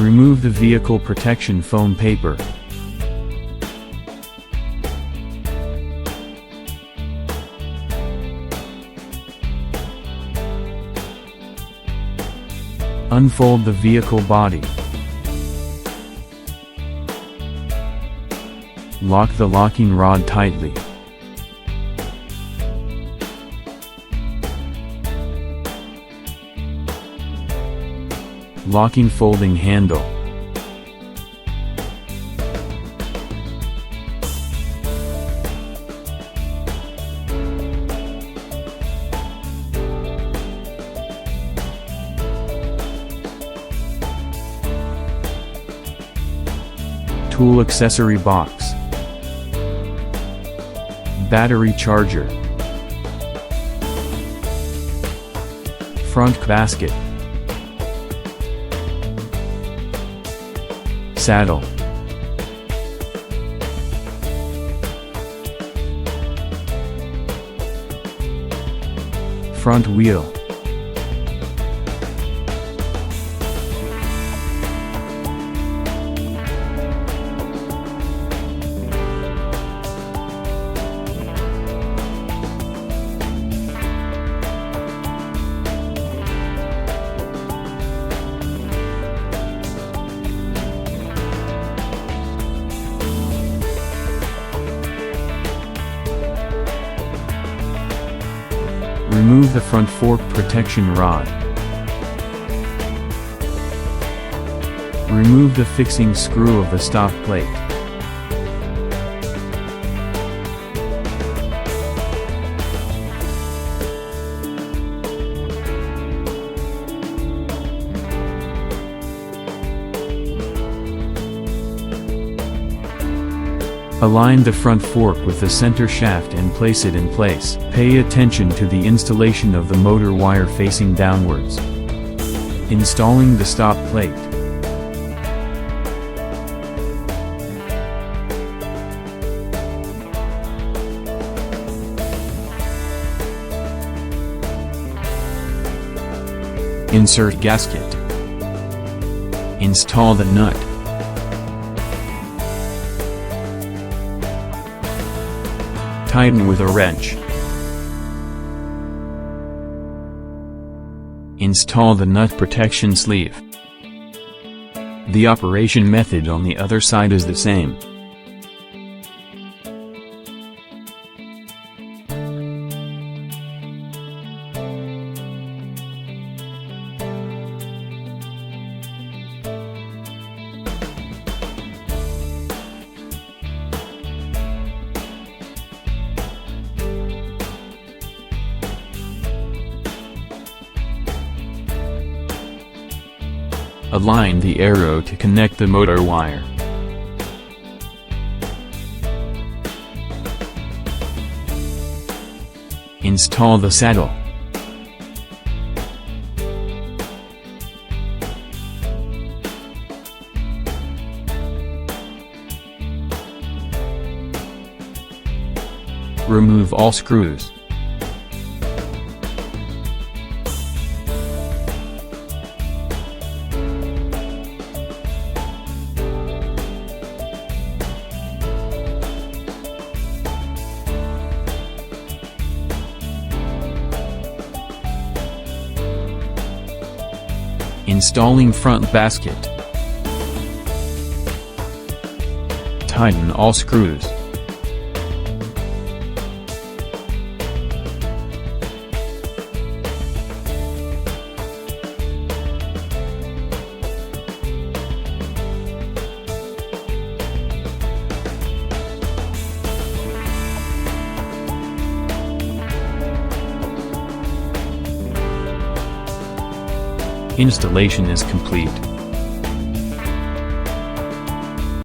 Remove the vehicle protection foam paper. Unfold the vehicle body. Lock the locking rod tightly. Locking folding handle. Tool accessory box. Battery charger. Front basket. Saddle. Front wheel. Remove the front fork protection rod. Remove the fixing screw of the stop plate. Align the front fork with the center shaft and place it in place. Pay attention to the installation of the motor wire facing downwards. Installing the stop plate. Insert gasket. Install the nut. Tighten with a wrench. Install the nut protection sleeve. The operation method on the other side is the same. Align the arrow to connect the motor wire. Install the saddle. Remove all screws. Installing front basket. Tighten all screws. Installation is complete.